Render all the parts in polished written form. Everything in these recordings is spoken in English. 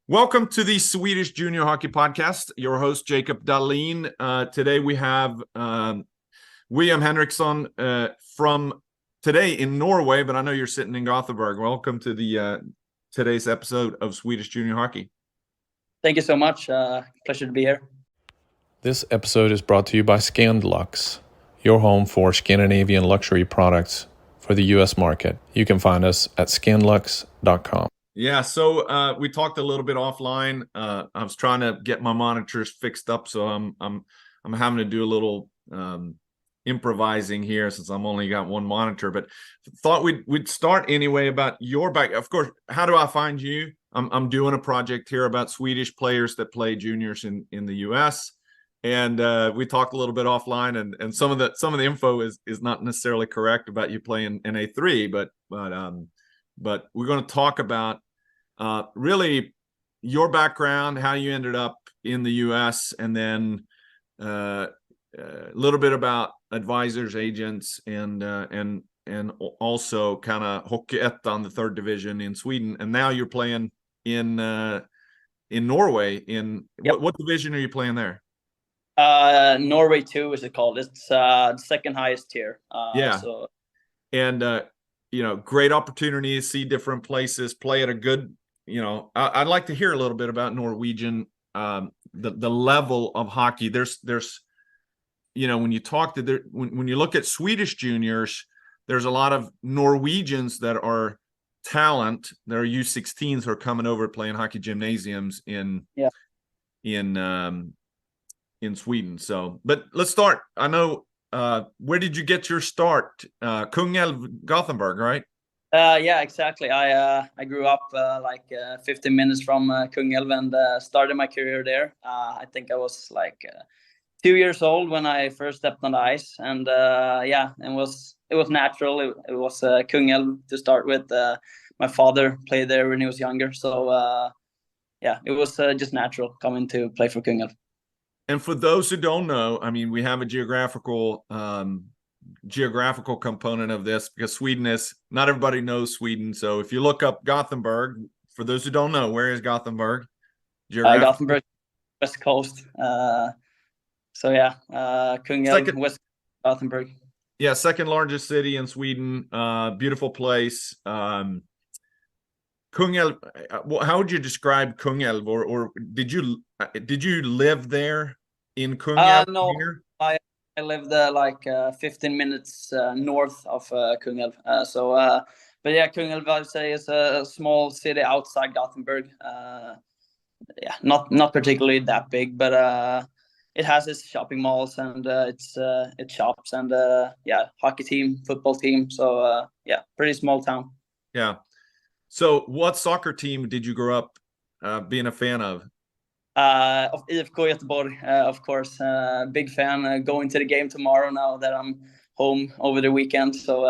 Welcome to the Swedish Junior Hockey Podcast. Your host, Jacob Dahlin. Today we have William Henriksson from today in Norway, but I know you're sitting in Gothenburg. Welcome to the today's episode of Swedish Junior Hockey. Thank you so much. Pleasure to be here. This episode is brought to you by Scandlux, your home for Scandinavian luxury products for the U.S. market. You can find us at scandlux.com. Yeah, so we talked a little bit offline. I was trying to get my monitors fixed up, so I'm having to do a little improvising here since I'm only got one monitor. But thought we'd start anyway about your back. Of course, how do I find you? I'm doing a project here about Swedish players that play juniors in the U.S. And we talked a little bit offline, and some of the info is not necessarily correct about you playing NA3, but we're going to talk about really your background, how you ended up in the U.S., and then a little bit about advisors, agents, and also kind of Hockeyettan, the third division in Sweden, and now you're playing in Norway. What division are you playing there? Norway 2 is it called? It's the second highest tier. Great opportunity to see different places, play at a good. I'd like to hear a little bit about Norwegian, the level of hockey. There's when you talk to when you look at Swedish juniors, there's a lot of Norwegians that are talent. There are U16s who are coming over playing hockey gymnasiums in Sweden. So, but let's start. I know. Where did you get your start? Kungälv, Gothenburg, right? Yeah, exactly. I grew up 15 minutes from Kungälv and started my career there. I think I was 2 years old when I first stepped on the ice, and it was natural. It was Kungälv to start with. My father played there when he was younger, so it was just natural coming to play for Kungälv. And for those who don't know, I mean, we have a geographical component of this because Sweden is not everybody knows Sweden. So if you look up Gothenburg, for those who don't know, where is Gothenburg? Gothenburg, West Coast. Kungälv, West Gothenburg. Yeah, second largest city in Sweden. Beautiful place. Kungälv. How would you describe Kungälv, or did you live there in Kungälv? No, I lived 15 minutes north of Kungälv. Kungälv, I'd say, is a small city outside Gothenburg. Not particularly that big, but it has its shopping malls and its shops and hockey team, football team. So pretty small town. Yeah. So what soccer team did you grow up being a fan of? Of IFK Gothenburg, of course. Big fan. Going to the game tomorrow now that I'm home over the weekend. So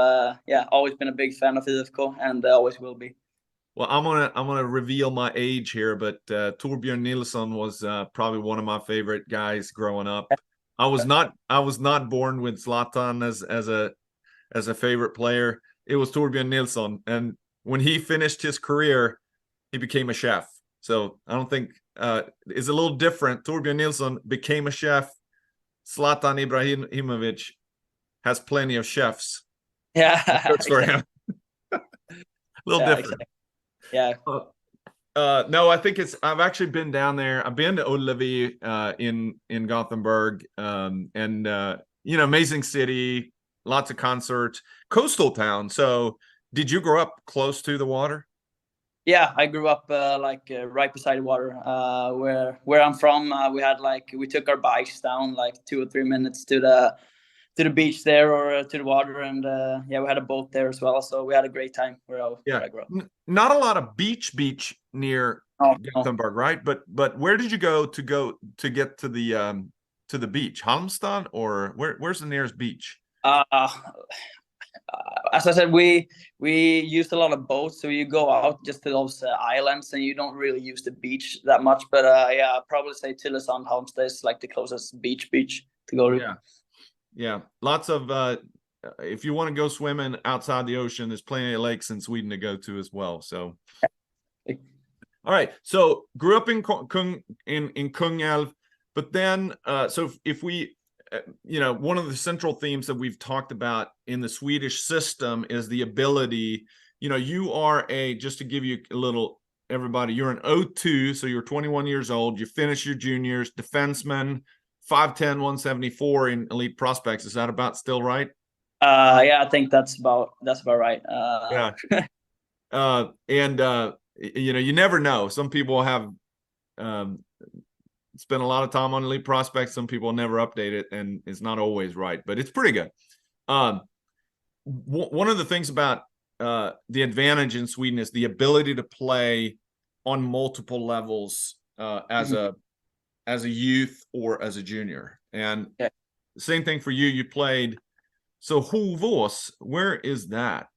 always been a big fan of IFK and always will be. Well, I'm gonna reveal my age here, but Torbjörn Nilsson was probably one of my favorite guys growing up. I was not born with Zlatan as a favorite player. It was Torbjörn Nilsson, and when he finished his career, he became a chef. So I don't think it's a little different. Torbjörn Nilsson became a chef. Zlatan Ibrahimovic has plenty of chefs. Yeah, that's for him. A little different. Exactly. Yeah. No, I think I've actually been down there. I've been to Ullevi in Gothenburg, amazing city, lots of concerts, coastal town. So, did you grow up close to the water? Yeah, I grew up right beside water. Where I'm from, we took our bikes down 2 or 3 minutes to the beach there or to the water, and we had a boat there as well. So we had a great time where I grew up. Not a lot of beach near Gothenburg, right? But where did you go to get to the beach? Halmstad, or where's the nearest beach? As I said, we used a lot of boats, so you go out just to those islands, and you don't really use the beach that much. But I'd probably say Tylösand, Halmstad is the closest beach to go to. Yeah. Lots of if you want to go swimming outside the ocean, there's plenty of lakes in Sweden to go to as well. So All right. So grew up in Kungälv, but then so if we one of the central themes that we've talked about in the Swedish system is the ability, you are just to give you a little, everybody, you're an 02, so you're 21 years old, you finish your juniors, defenseman, 5'10", 174 in elite prospects. Is that about still right? Yeah, I think that's about right. Yeah. You never know. Some people have spent a lot of time on elite prospects. Some people never update it, and it's not always right, but it's pretty good. One of the things about the advantage in Sweden is the ability to play on multiple levels as a youth or as a junior. And yeah. Same thing for you. You played. So Hovås, where is that?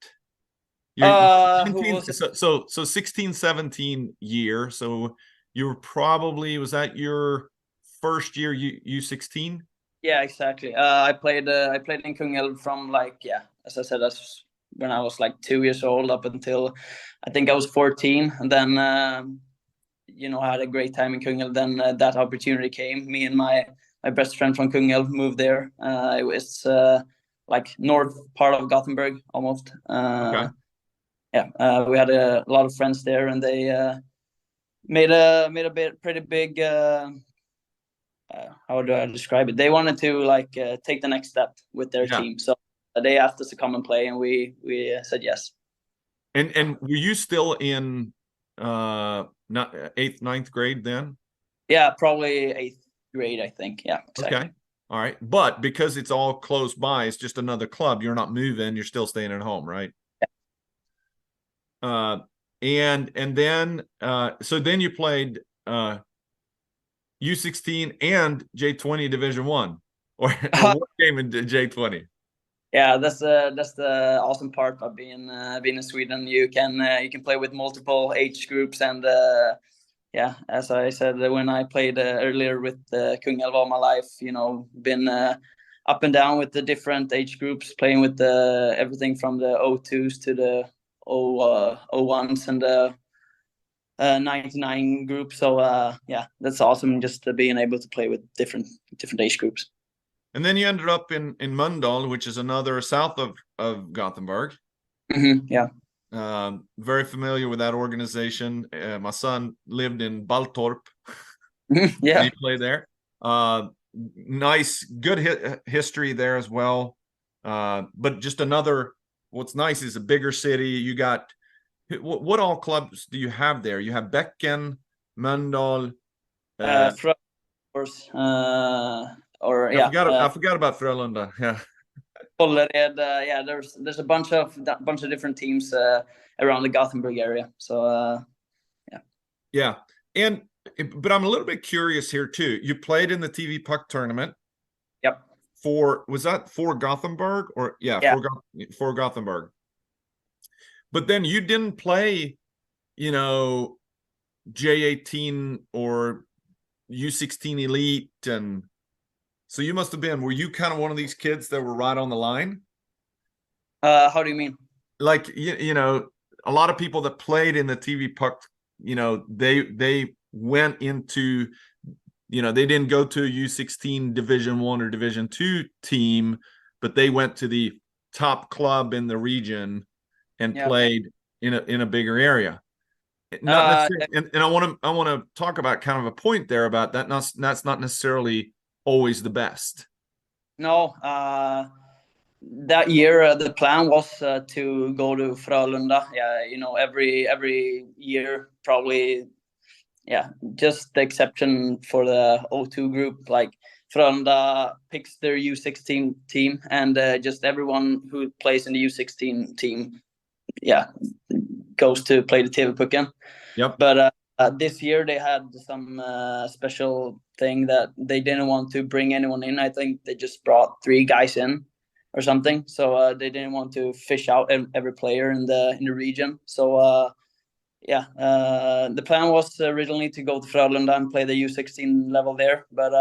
So 16, 17 year. So you were probably, was that your first year U16? Yeah, exactly. I played in Kungälv from as I said, that's when I was 2 years old up until I think I was 14, and then I had a great time in Kungälv. Then that opportunity came. Me and my best friend from Kungälv moved there. It was north part of Gothenburg almost. Okay. Yeah, we had a lot of friends there, and they made a pretty big. How do I describe it? They wanted to take the next step with their team, so they asked us to come and play, and we said yes. And were you still in not 8th, 9th grade then? Yeah, probably 8th grade, I think. Yeah, exactly. Okay. All right. But because it's all close by, it's just another club. You're not moving. You're still staying at home, right? Yeah. And then so then you played U16 and J20 Division 1, or what game in J20? Yeah, that's the awesome part of being in Sweden. You can play with multiple age groups, and yeah, as I said when I played earlier with Kungälv all my life, been up and down with the different age groups, playing with everything from the 02s to the 01s and the 99 group. So yeah, that's awesome, just being able to play with different age groups. And then you ended up in Mölndal, which is another south of Gothenburg. Yeah. Very familiar with that organization. My son lived in Baltorp. Yeah. He played there. Nice, good history there as well. But just what's nice is a bigger city. You got, what all clubs do you have there? You have Bäcken, Mölndal. I forgot about Frölunda. Yeah. Yeah, there's a bunch of different teams around the Gothenburg area. So yeah. But I'm a little bit curious here too. You played in the TV Puck tournament. Yep. Was that for Gothenburg or for Gothenburg? But then you didn't play, J18 or U16 Elite, and so you must have been. Were you kind of one of these kids that were right on the line? How do you mean? Like a lot of people that played in the TV Puck, they went into, they didn't go to a U16 Division 1 or Division 2 team, but they went to the top club in the region and played in a bigger area. Not necessarily, and I want to talk about kind of a point there about that. That's not necessarily always the best. No, that year the plan was to go to Frölunda. Yeah, every year probably. Yeah, just the exception for the 02 group, like Frölunda picks their U16 team, and just everyone who plays in the U16 team, goes to play the TV-pucken. Yep. But this year they had some special thing that they didn't want to bring anyone in. I think they just brought 3 guys in or something. So they didn't want to fish out every player in the region. So the plan was originally to go to Frölunda and play the U16 level there, but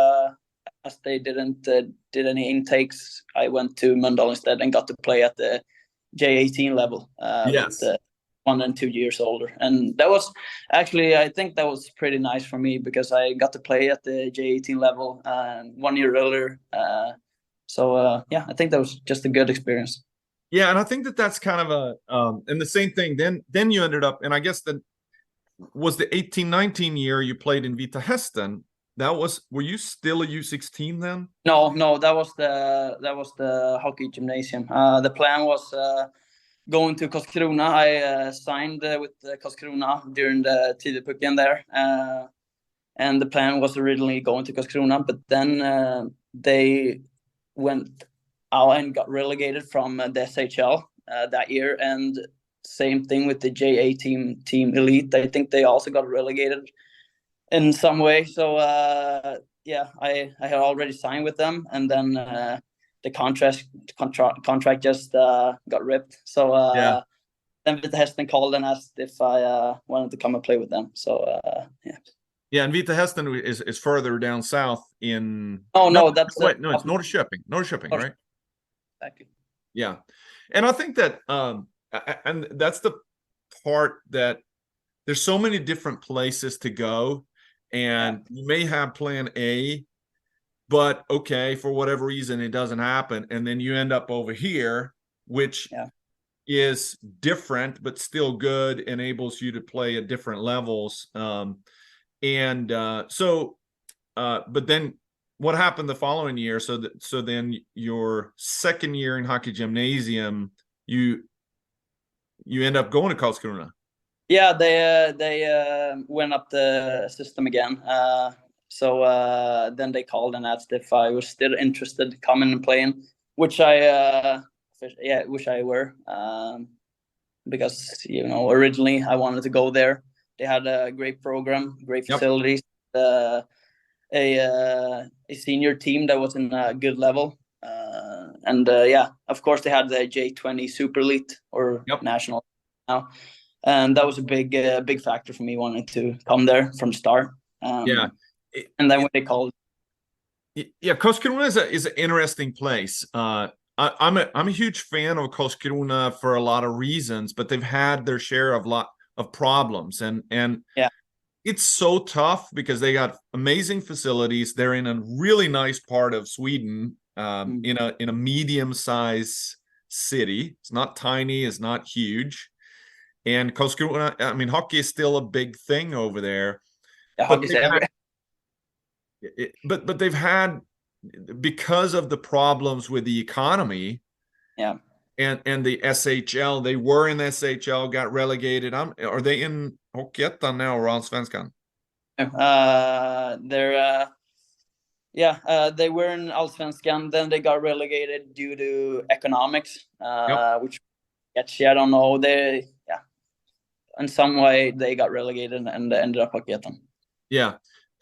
as they didn't did any intakes, I went to Mölndal instead and got to play at the J18 level. Yes. With and 2 years older. And that was actually, I think that was pretty nice for me because I got to play at the J18 level 1 year earlier. Yeah, I think that was just a good experience. Yeah, and I think that that's kind of a and the same thing. Then you ended up, and I guess that was the 18-19 year you played in Vita Hästen. Were you still a U16 then? No, that was the hockey gymnasium. The plan was going to Karlskrona. I signed with Karlskrona during the Tidepucken there, and the plan was originally going to Karlskrona, but then they went out and got relegated from the SHL that year, and same thing with the J18 team Elite. I think they also got relegated in some way. So yeah, I had already signed with them, and then the contract just got ripped. So Yeah. then Vita Hästen called and asked if I wanted to come and play with them. So yeah. Yeah, and Vita Hästen is further down south in. No, that's wait, no, it's Norrköping, right? Exactly. Yeah, and I think that and that's the part that there's so many different places to go, and you may have plan A, but okay, for whatever reason it doesn't happen, and then you end up over here, which is different but still good, enables you to play at different levels. But then what happened the following year? So then your second year in hockey gymnasium, you end up going to Karlskrona. Yeah, they went up the system again. So then they called and asked if I was still interested in coming and playing, which I wish I were, because originally I wanted to go there. They had a great program, great facilities, a senior team that was in a good level, and of course they had the J20 Super Elite or national now, and that was a big factor for me wanting to come there from the start. And then when they called, Karlskrona is an interesting place. I'm a huge fan of Karlskrona for a lot of reasons, but they've had their share of problems, and it's so tough because they got amazing facilities. They're in a really nice part of Sweden, in a medium-sized city. It's not tiny, it's not huge. And Karlskrona, I mean, hockey is still a big thing over there. But they've had, because of the problems with the economy, and the SHL, they were in SHL, got relegated. Are they in Hockeyettan now or Allsvenskan? They were in Allsvenskan. Then they got relegated due to economics, which actually I don't know. In some way they got relegated and ended up Hockeyettan. Yeah.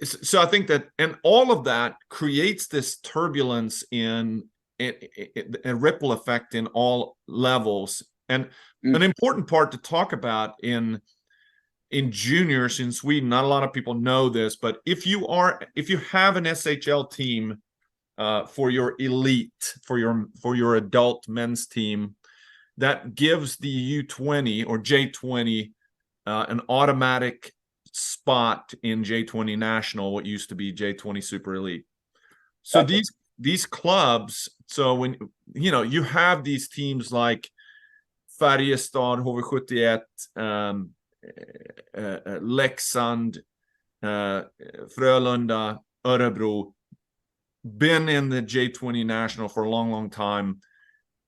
So I think that, and all of that creates this turbulence in a ripple effect in all levels. And an important part to talk about in juniors in Sweden, not a lot of people know this, but if you have an SHL team for your elite, for your adult men's team, that gives the U20 or J20 an automatic spot in J20 National, what used to be J20 Super Elite. So these clubs, so when you have these teams like Färjestad, HV71, Leksand, Frölunda, Örebro, been in the J20 National for a long time,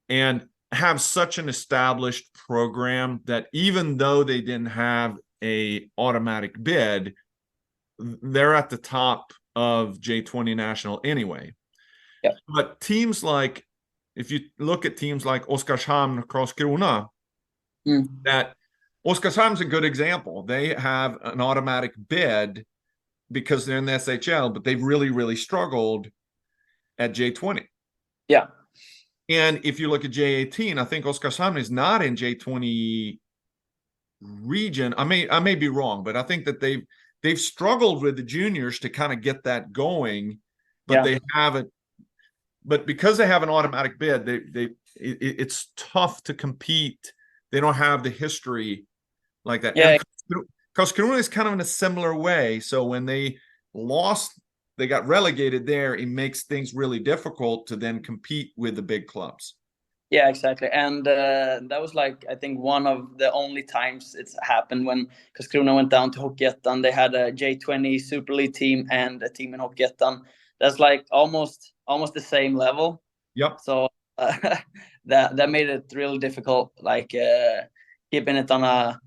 and have such an established program that even though they didn't have a automatic bid, they're at the top of J20 National anyway. But teams like, if you look at teams like Oskarshamn, Karlskrona, that Oskarshamn's a good example. They have an automatic bid because they're in the SHL, but they've really struggled at J20. Yeah. And if you look at J18, I think Oskarshamn is not in J20 region. I may be wrong, but I think that they've struggled with the juniors to kind of get that going, but they haven't. But because they have an automatic bid, it's tough to compete. They don't have the history like that. Yeah. And Karlskrona is kind of in a similar way. So when they lost, they got relegated there. It makes things really difficult to then compete with the big clubs. Yeah, exactly. And that was like, I think, one of the only times it's happened when Karlskrona went down to Hockeyettan. They had a J20 Super League team and a team in Hockeyettan. That's like almost the same level. Yep. So that made it really difficult, like keeping it on a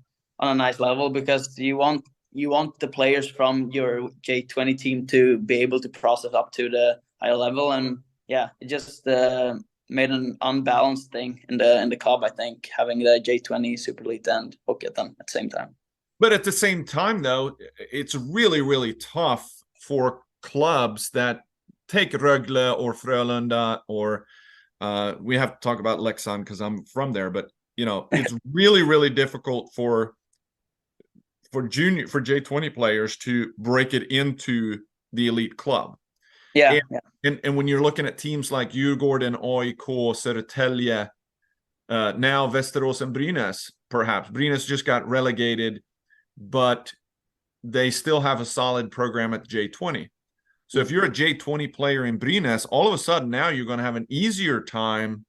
nice level, because you want the players from your J20 team to be able to process up to the higher level. And yeah, it just made an unbalanced thing in the club, I think, having the J20 Super League and Hockeyettan at the same time. But at the same time, though, it's really, really tough for clubs that take Rögle or Frölunda, or we have to talk about Leksand because I'm from there. But you know, it's really, really difficult for J20 players to break it into the elite club. Yeah, and when you're looking at teams like Djurgården, AIK, Södertälje, now Västerås and Brynäs, perhaps. Brynäs just got relegated, but they still have a solid program at J20. So if you're a J20 player in Brynäs, all of a sudden now you're going to have an easier time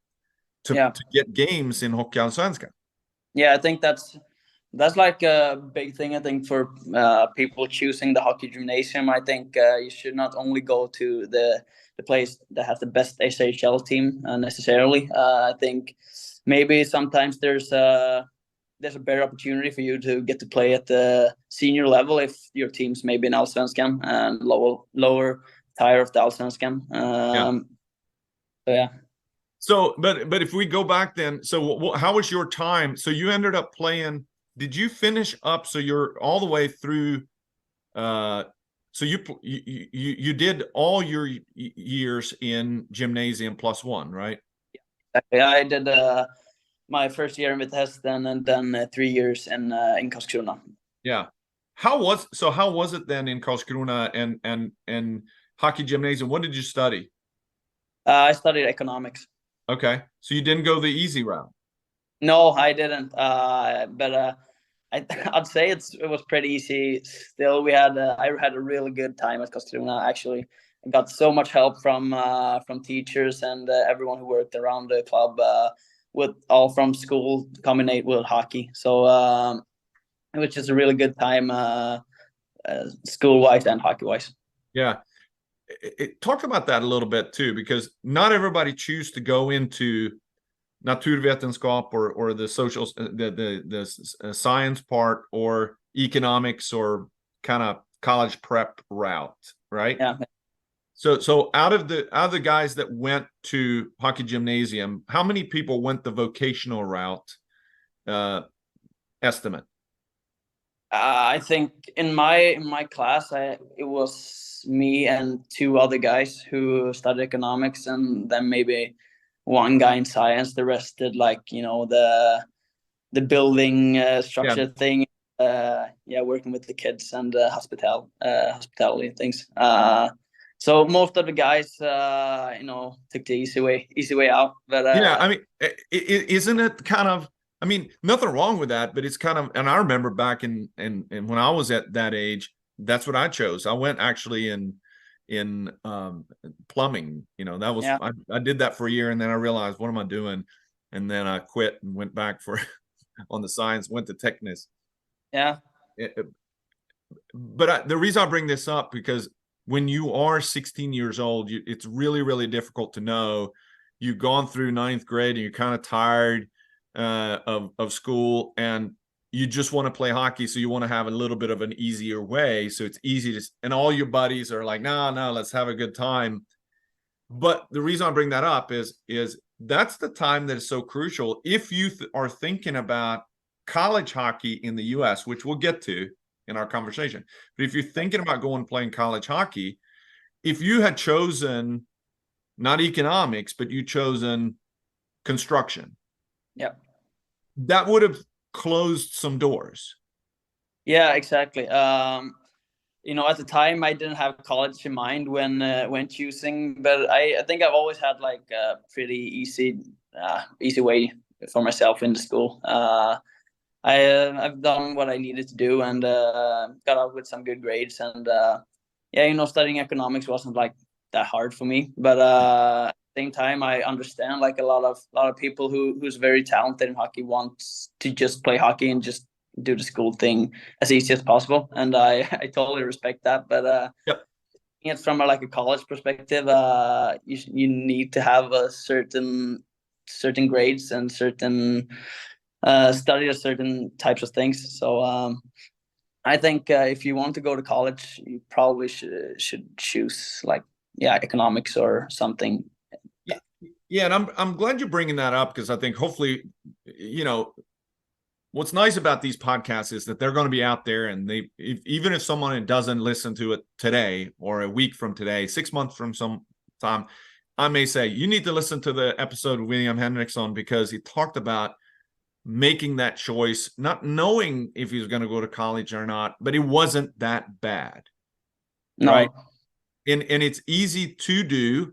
to get games in Hockeyallsvenskan. Yeah, I think that's like a big thing, I think, for people choosing the hockey gymnasium. I think you should not only go to the place that has the best SHL team necessarily. I think maybe sometimes there's a better opportunity for you to get to play at the senior level if your team's maybe in Allsvenskan and lower tier of the Allsvenskan. So yeah. So, but if we go back then, so how was your time? So you ended up playing. Did you finish up? So you're all the way through. So you did all your years in gymnasium +1, right? Yeah, I did my first year in Vitesse, and then 3 years in Karlskrona. Yeah. How was it then in Karlskrona and hockey gymnasium? What did you study? I studied economics. Okay, so you didn't go the easy route. No, I didn't. But I'd say it was pretty easy. Still, I had a really good time at Karlskrona. Actually, I got so much help from teachers and everyone who worked around the club, with all from school combined with hockey. So it was just a really good time, school wise and hockey wise. Yeah. Talk about that a little bit too, because not everybody choose to go into naturvetenskap or the social, the science part, or economics, or kind of college prep route, right? Yeah. So out of the guys that went to hockey gymnasium, how many people went the vocational route? Estimate. I think in my class, it was me and 2 other guys who studied economics, and then maybe 1 guy in science. The rest did, like, the building structure thing. Working with the kids and hospitality things. So most of the guys, took the easy way out. But yeah, I mean, isn't it kind of? I mean, nothing wrong with that, but it's kind of. And I remember back in when I was at that age, that's what I chose. I went actually in plumbing. That was I did that for a year, and then I realized, what am I doing? And then I quit and went back for on the science. Went to Technis. Yeah. But the reason I bring this up, because when you are 16 years old, it's really, really difficult to know. You've gone through 9th grade and you're kind of tired of school, and you just want to play hockey. So you want to have a little bit of an easier way. So it's easy to, and all your buddies are like, no, let's have a good time. But the reason I bring that up is that's the time that is so crucial. If you are thinking about college hockey in the US, which we'll get to in our conversation, but if you're thinking about going and playing college hockey, if you had chosen not economics, but you chosen construction, that would have closed some doors. Yeah, exactly. At the time I didn't have college in mind when choosing, but I think I've always had like a pretty easy way for myself in the school. I've done what I needed to do, and got out with some good grades. And studying economics wasn't like that hard for me. But at the same time, I understand like a lot of people who's very talented in hockey wants to just play hockey and just do the school thing as easy as possible. And I totally respect that. But Yep. it's from like a college perspective. You need to have a certain grades and certain study certain types of things. So I think if you want to go to college, you probably should choose like economics or something. Yeah, and I'm glad you're bringing that up, because I think hopefully, what's nice about these podcasts is that they're going to be out there, and even if someone doesn't listen to it today or a week from today, 6 months from some time, I may say you need to listen to the episode with William Henriksson, because he talked about making that choice, not knowing if he was going to go to college or not, but it wasn't that bad. No. Right. And it's easy to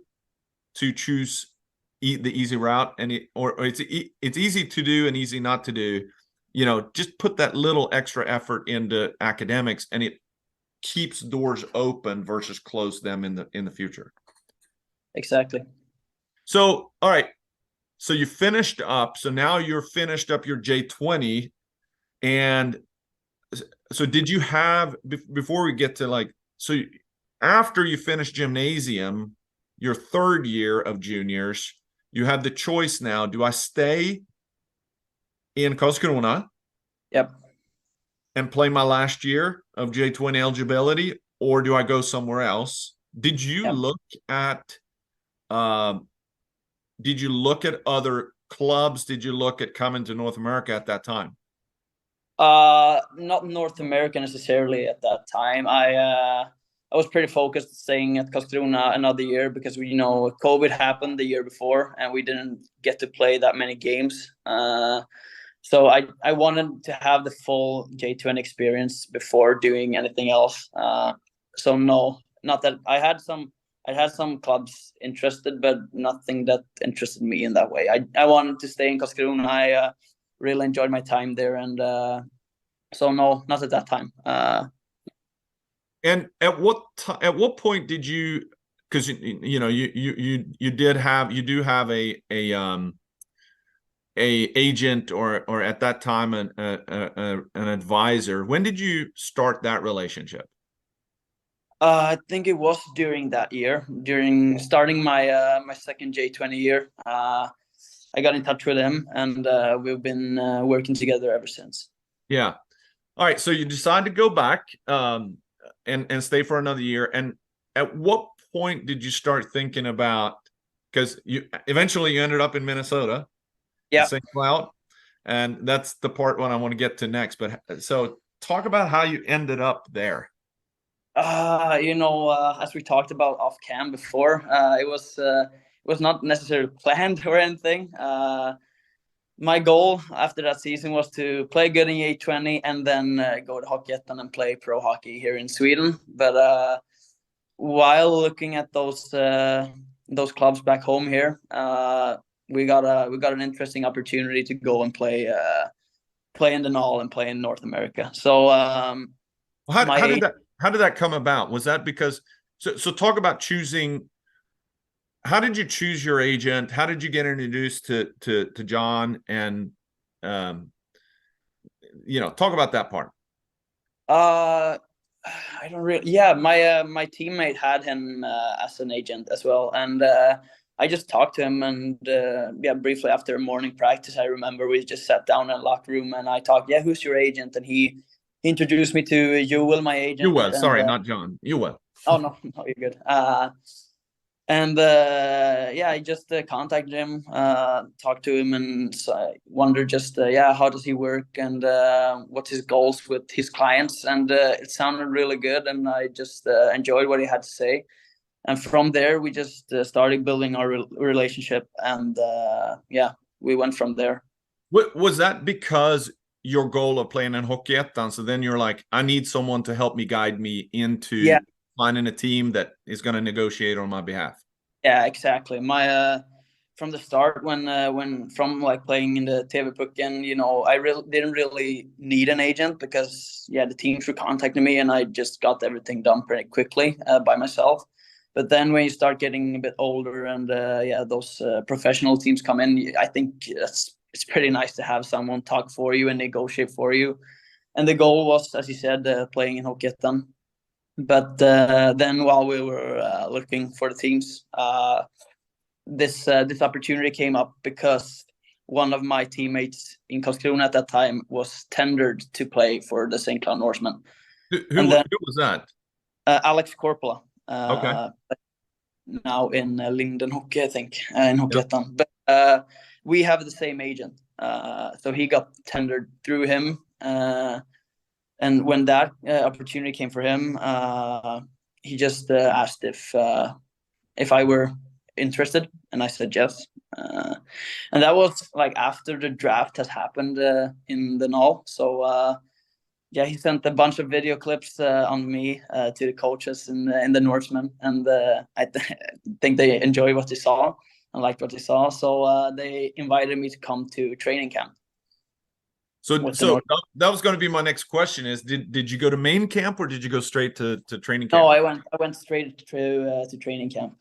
choose the easy route, and it's easy to do and easy not to do. Just put that little extra effort into academics, and it keeps doors open versus close them in the future. Exactly. So, all right. So you finished up. So now you're finished up your J20. And so did you have, before we get to so after you finished gymnasium, your third year of juniors, you have the choice now. Do I stay in Karlskrona? Yep. And play my last year of J20 eligibility, or do I go somewhere else? Did you look at other clubs? Did you look at coming to North America at that time? Not North America necessarily at that time. I was pretty focused staying at Karlskrona another year, because COVID happened the year before and we didn't get to play that many games. So I wanted to have the full J20 experience before doing anything else. So no, not that I had some clubs interested, but nothing that interested me in that way. I wanted to stay in Karlskrona. I really enjoyed my time there, and so no, not at that time. And at what point did you? Because you do have a agent, or at that time an advisor. When did you start that relationship? I think it was during that year, during starting my my second J20 year. I got in touch with him, and we've been working together ever since. Yeah. All right. So you decide to go back and stay for another year. And at what point did you start thinking about? Because you eventually ended up in Minnesota. Yeah. St. Cloud, and that's the part one I want to get to next. But so talk about how you ended up there. As we talked about off cam before, it was not necessarily planned or anything. My goal after that season was to play good in J20 and then go to Hockeyettan and play pro hockey here in Sweden. But while looking at those clubs back home here, we got an interesting opportunity to go and play in the NAHL and play in North America. So how did that come about? Was that because so talk about choosing? How did you choose your agent? How did you get introduced to John? And talk about that part. I don't really. Yeah, my teammate had him as an agent as well, and I just talked to him, and briefly after a morning practice, I remember we just sat down in a locker room, and I talked. Yeah, who's your agent? And he introduced me to Joel, my agent. Joel, sorry, not John. Joel. Oh no, you're good. I just contacted him, talked to him, and I wondered just how does he work, and what's his goals with his clients, and it sounded really good, and I just enjoyed what he had to say, and from there we just started building our relationship, and we went from there. Was that because your goal of playing in Hockeyettan? So then you're like, I need someone to help me guide me into finding a team that is going to negotiate on my behalf. Yeah, exactly. My from the start, when from like playing in the TV-pucken, I didn't really need an agent because the teams were contacting me and I just got everything done pretty quickly by myself. But then when you start getting a bit older and those professional teams come in, I think it's pretty nice to have someone talk for you and negotiate for you. And the goal was, as you said, playing in Hockeyettan. But then while we were looking for the teams, this opportunity came up because one of my teammates in Karlskrona at that time was tendered to play for the St. Cloud Norsemen. Who was that? Alex Korpela. Okay. Now in Linden Hockey, I think, in Hockeyettan. Yep. But we have the same agent. So he got tendered through him. And when that opportunity came for him, he just asked if I were interested, and I said yes. And that was like after the draft has happened in the NAHL. So he sent a bunch of video clips on me to the coaches in the Norsemen, and I think they enjoyed what they saw and liked what they saw. So they invited me to come to training camp. So that was going to be my next question: is did you go to main camp or did you go straight to training camp? No, I went straight to training camp.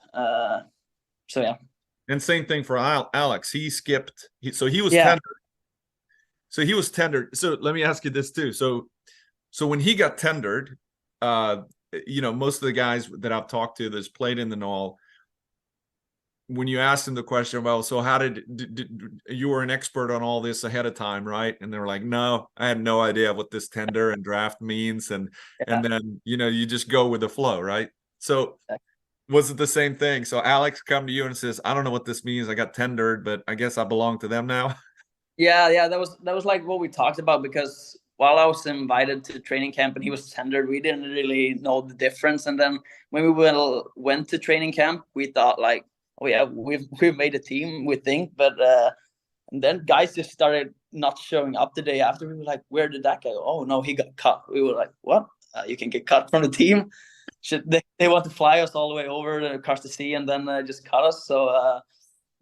So yeah. And same thing for Alex. He skipped. So he was tendered. So he was tendered. So let me ask you this too. So when he got tendered, most of the guys that I've talked to that's played in the NAHL, when you asked them the question, well, so how did you were an expert on all this ahead of time, right? And they were like, no, I had no idea what this tender and draft means. And then, you just go with the flow, right? So was it the same thing? So Alex come to you and says, I don't know what this means. I got tendered, but I guess I belong to them now. Yeah. That was like what we talked about, because while I was invited to training camp and he was tendered, we didn't really know the difference. And then when we went to training camp, we thought like, oh yeah, we've made a team, we think. But and then guys just started not showing up the day after. We were like, where did that go? Oh no, he got cut. We were like, what? You can get cut from the team? Should they want to fly us all the way over across the sea and then just cut us? So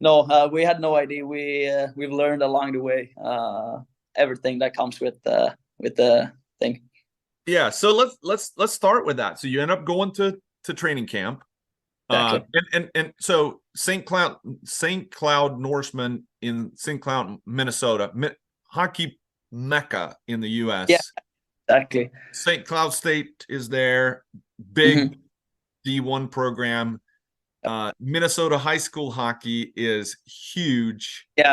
no, we had no idea. We've learned along the way everything that comes with the thing. Yeah. So let's start with that. So you end up going to training camp. Exactly. And so St. Cloud Norsemen in St. Cloud, Minnesota, hockey mecca in the U.S. Yeah, exactly. St. Cloud State is there, big D1 program. Minnesota high school hockey is huge. Yeah,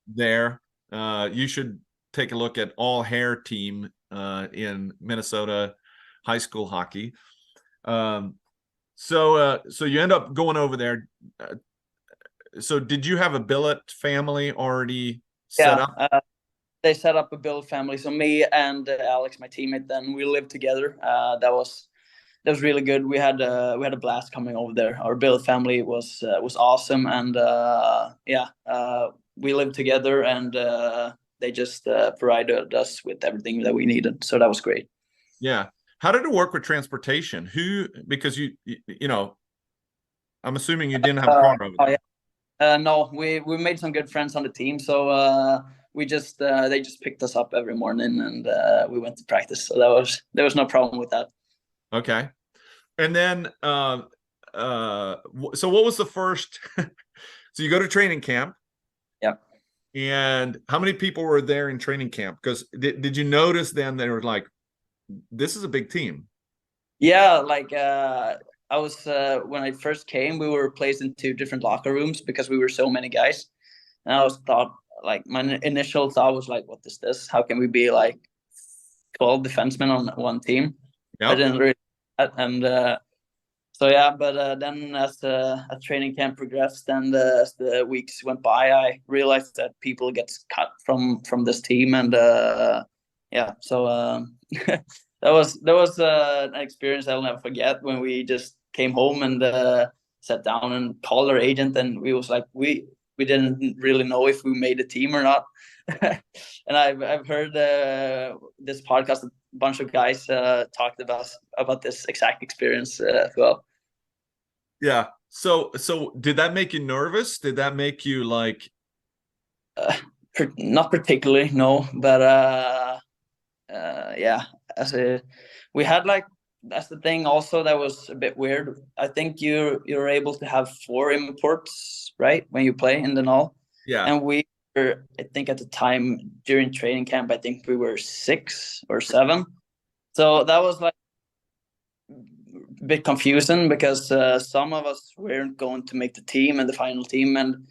there. You should take a look at all hair team in Minnesota high school hockey. So you end up going over there. So did you have a billet family already set up? They set up a billet family. So me and Alex, my teammate, then we lived together. That was really good. We had a blast coming over there. Our billet family was awesome, and we lived together, and they just provided us with everything that we needed. So that was great. Yeah. How did it work with transportation? Because you I'm assuming you didn't have a car over there. No, we made some good friends on the team, so they just picked us up every morning, and we went to practice. So there was no problem with that. Okay. And then so what was the first? So you go to training camp. Yep. And how many people were there in training camp? Because did you notice then they were like, this is a big team? Yeah, like I was when I first came, we were placed in 2 different locker rooms because we were so many guys. And my initial thought was like, what is this? How can we be like 12 defensemen on one team? Yep. I didn't really, and but then as training camp progressed and as the weeks went by, I realized that people get cut from this team, and so that was an experience I'll never forget, when we just came home and sat down and called our agent, and we was like, we didn't really know if we made a team or not. And I've heard this podcast, a bunch of guys talked about this exact experience as well. Yeah, So did that make you nervous? Did that make you like? Not particularly, no, but yeah, we had like, that's the thing also that was a bit weird. I think you're able to have 4 imports, right, when you play in the NAHL, Yeah. and we were, I think at the time during training camp, I think we were 6 or 7, so that was like a bit confusing because some of us weren't going to make the team and the final team. And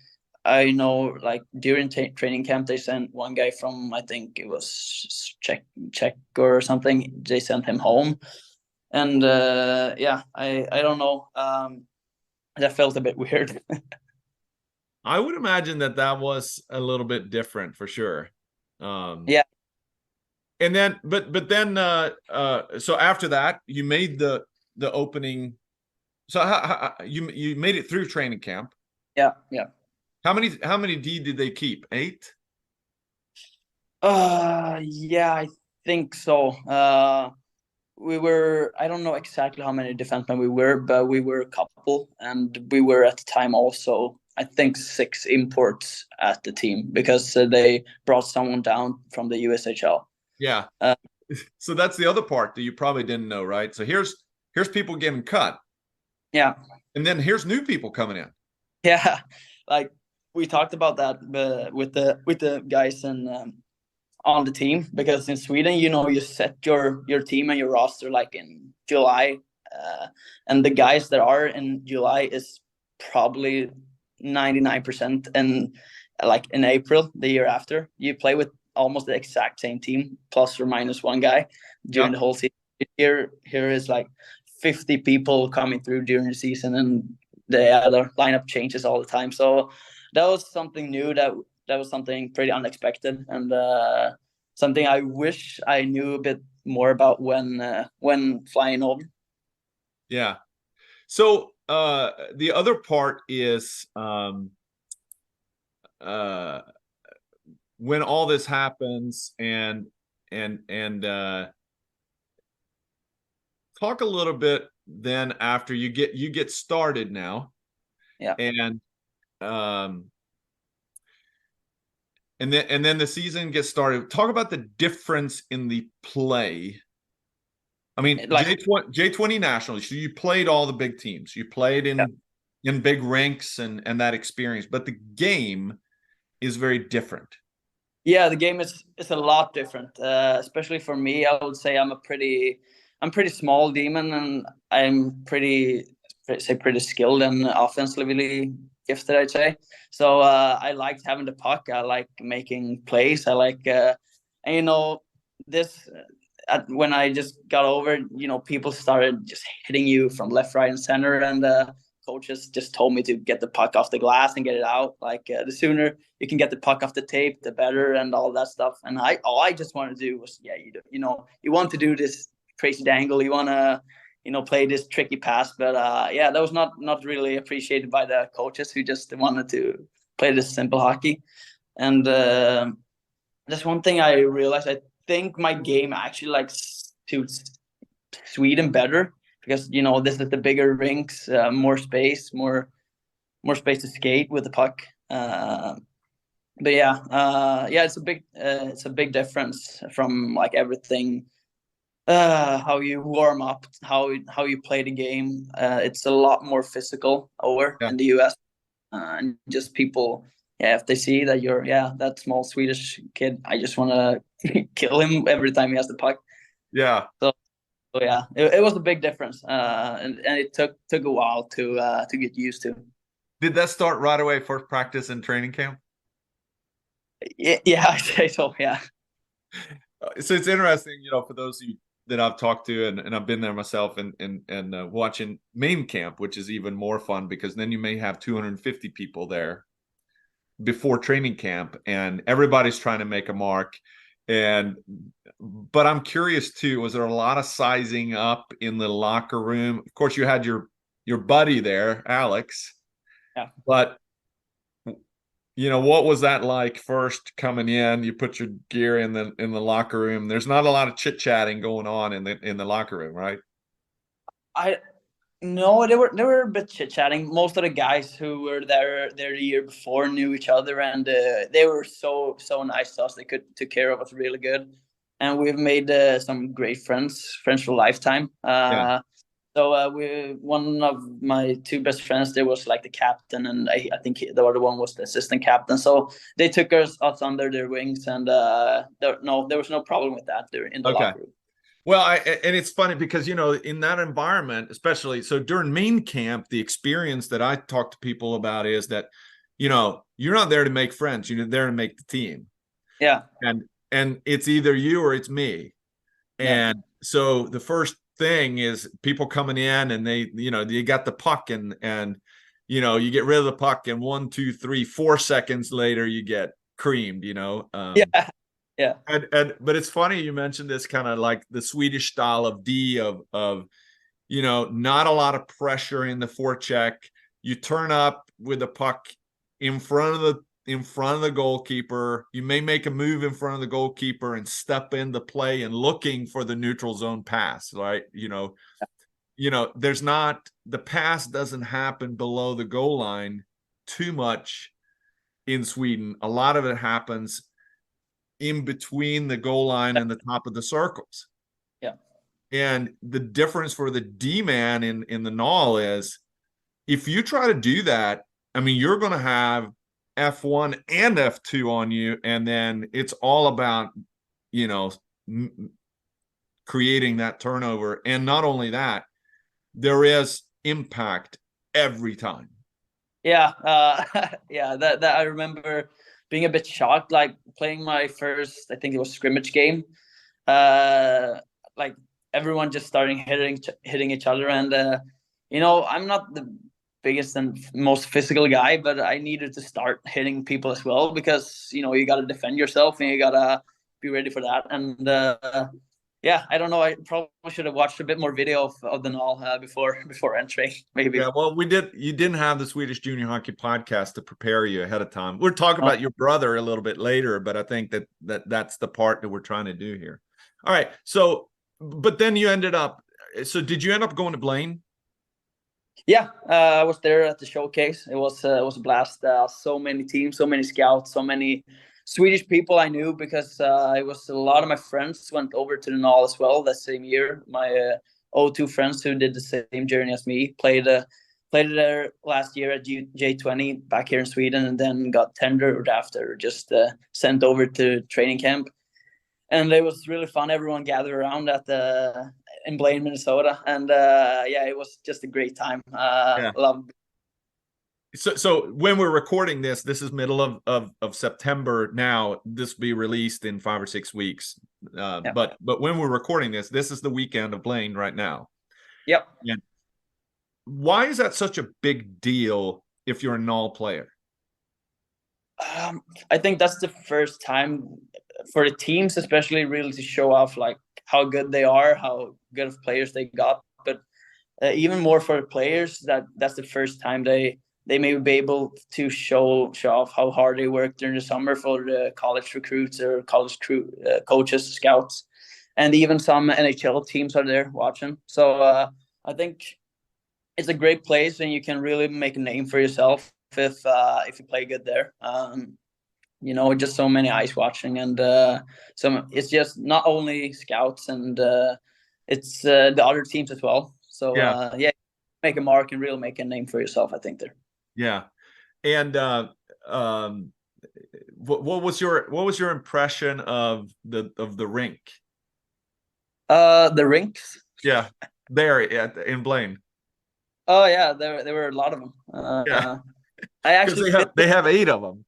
I know, like during training camp, they sent one guy from, I think it was Czech or something. They sent him home, and yeah, I don't know. That felt a bit weird. I would imagine that that was a little bit different for sure. Yeah, And then, but then, so after that, you made the opening. So you made it through training camp. yeah. How many D did they keep? 8? Yeah, I think so. We were, I don't know exactly how many defensemen we were, but we were a couple, and we were at the time also, I think, 6 imports at the team because they brought someone down from the USHL. Yeah. Uh, So that's the other part that you probably didn't know, right? So here's people getting cut, yeah, and then here's new people coming in. yeah. Like we talked about that with the guys and on the team, because in Sweden, you set your team and your roster like in July, and the guys that are in July is probably 99%, and like in April the year after, you play with almost the exact same team plus or minus one guy during the whole season. Here is like 50 people coming through during the season, and the other lineup changes all the time. So that was something new, that was something pretty unexpected, and something I wish I knew a bit more about when flying over. Yeah. So the other part is when all this happens, and talk a little bit then after you get started now. Yeah. And then the season gets started. Talk about the difference in the play. I mean, Like, J20 nationally. So you played all the big teams. You played in big rinks and that experience, but the game is very different. Yeah, the game is a lot different. Especially for me, I would say I'm pretty small demon, and I'm pretty skilled and offensively gifted, I'd say. So I liked having the puck. I like making plays. I like, and this. When I just got over, people started just hitting you from left, right, and center, and coaches just told me to get the puck off the glass and get it out. Like the sooner you can get the puck off the tape, the better, and all that stuff. And all I just wanted to do was, you want to do this crazy dangle, you want to, play this tricky pass, but yeah, that was not really appreciated by the coaches, who just wanted to play this simple hockey. And that's one thing I realized. I think my game actually like suits Sweden better, because this is the bigger rinks, more space to skate with the puck. But yeah, it's a big difference from like everything. How you warm up, how you play the game. It's a lot more physical over in the US, and just people. Yeah, if they see that you're that small Swedish kid, I just want to kill him every time he has the puck. Yeah. So yeah, it was a big difference, and it took a while to get used to. Did that start right away, first practice and training camp? Yeah, I'd say so. Yeah. So it's interesting, for those of you that I've talked to, and I've been there myself, and watching main camp, which is even more fun, because then you may have 250 people there before training camp, and everybody's trying to make a mark. But I'm curious too, was there a lot of sizing up in the locker room? Of course, you had your buddy there, Alex. Yeah. But what was that like first coming in? You put your gear in the locker room. There's not a lot of chit-chatting going on in the locker room, right? No, they were a bit chit chatting. Most of the guys who were there the year before knew each other, and they were so nice to us. They could took care of us really good, and we've made some great friends for a lifetime. Yeah. So we one of my two best friends there was like the captain, and I think the other one was the assistant captain. So they took us under their wings, and there was no problem with that there in the Okay. locker room. Well, and it's funny because, you know, in that environment, especially so during main camp, the experience that I talk to people about is that, you know, you're not there to make friends, you're there to make the team. Yeah. And it's either you or it's me. Yeah. And so the first thing is people coming in and they, you know, you got the puck and you know, you get rid of the puck and 1, 2, 3, 4 seconds later you get creamed, you know. Yeah. Yeah. And but it's funny you mentioned this kind of like the Swedish style of D of you know, not a lot of pressure in the forecheck. You turn up with the puck in front of the goalkeeper. You may make a move in front of the goalkeeper and step into play and looking for the neutral zone pass, right? You know, there's not the pass doesn't happen below the goal line too much in Sweden. A lot of it happens in between the goal line and the top of the circles. Yeah. And the difference for the D man in the NAHL is if you try to do that, I mean, you're going to have F1 and F2 on you. And then it's all about, you know, creating that turnover. And not only that, there is impact every time. Yeah. Yeah. That I remember being a bit shocked, like playing my first, I think it was scrimmage game. Like everyone just starting hitting each other, and you know, I'm not the biggest and most physical guy, but I needed to start hitting people as well because you know you got to defend yourself and you gotta be ready for that. And yeah, I don't know. I probably should have watched a bit more video of the NAHL before entering. Maybe. Yeah, well, you didn't have the Swedish Junior Hockey podcast to prepare you ahead of time. We're talking about your brother a little bit later, but I think that's the part that we're trying to do here. All right. So, but then you ended up. So, did you end up going to Blaine? Yeah, I was there at the showcase. It was a blast. So many teams, so many scouts, so many Swedish people I knew because it was a lot of my friends went over to the NAHL as well that same year. My 02 friends who did the same journey as me played there last year at J20 back here in Sweden, and then got tendered after just sent over to training camp. And it was really fun. Everyone gathered around in Blaine, Minnesota, and yeah, it was just a great time. Yeah. Loved. So when we're recording this is middle of September now. This will be released in 5 or 6 weeks. Yeah. But when we're recording this is the weekend of Blaine right now. Yep. And why is that such a big deal if you're a NAHL player? I think that's the first time for the teams, especially, really to show off like how good they are, how good of players they got. But even more for the players, that's the first time they may be able to show off how hard they work during the summer for the college recruits or college coaches, scouts, and even some NHL teams are there watching. So I think it's a great place, and you can really make a name for yourself if you play good there. You know, just so many eyes watching, and it's just not only scouts, and it's the other teams as well. So yeah, make a mark and really make a name for yourself, I think there. Yeah. And what was your impression of the rink? The rinks. Yeah, there in Blaine. Oh yeah, there were a lot of them. Yeah, I actually they have 8 of them.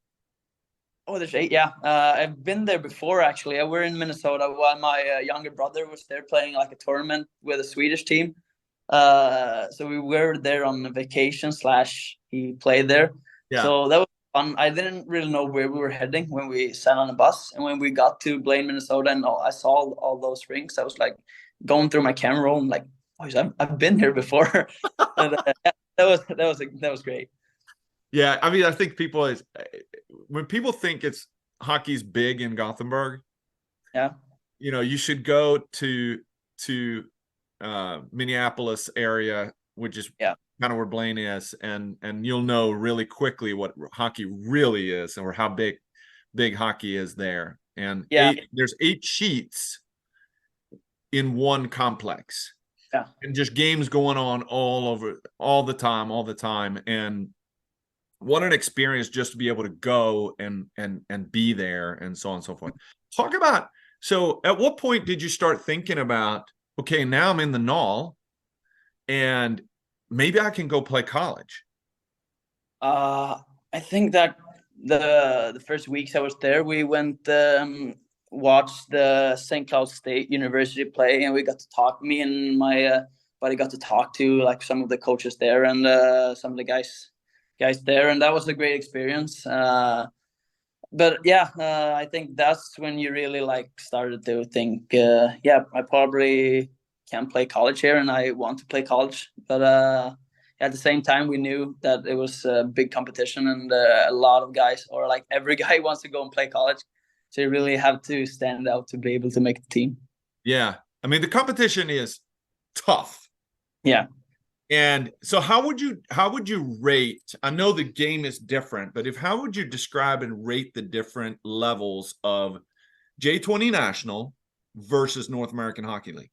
Oh, there's 8. Yeah, I've been there before. Actually, I were in Minnesota while my younger brother was there playing like a tournament with a Swedish team. So we were there on a vacation / he played there. Yeah. So that was fun. I didn't really know where we were heading when we sat on a bus, and when we got to Blaine, Minnesota, and I saw all those rinks, I was like going through my camera roll and like, oh, I've been here before. And, yeah, that was great. Yeah, I mean, I think when people think hockey's big in Gothenburg, yeah, you know, you should go to Minneapolis area which is Yeah. kind of where Blaine is, and you'll know really quickly what hockey really is, or how big hockey is there. And there's 8 sheets in one complex. Yeah. And just games going on all the time. And what an experience just to be able to go and be there, and so on and so forth. Talk about, so at what point did you start thinking about, okay, now I'm in the NAHL and maybe I can go play college? I think that the first weeks I was there, we went watched the St. Cloud State University play, and we got to talk. Me and my buddy got to talk to like some of the coaches there and some of the guys there, and that was a great experience. But yeah, I think that's when you really like started to think, yeah, I probably can play college here, and I want to play college. But at the same time, we knew that it was a big competition, and a lot of guys, or like every guy, wants to go and play college. So you really have to stand out to be able to make the team. Yeah, I mean the competition is tough. Yeah. And so how would you rate? I know the game is different, but how would you describe and rate the different levels of J20 National versus North American Hockey League?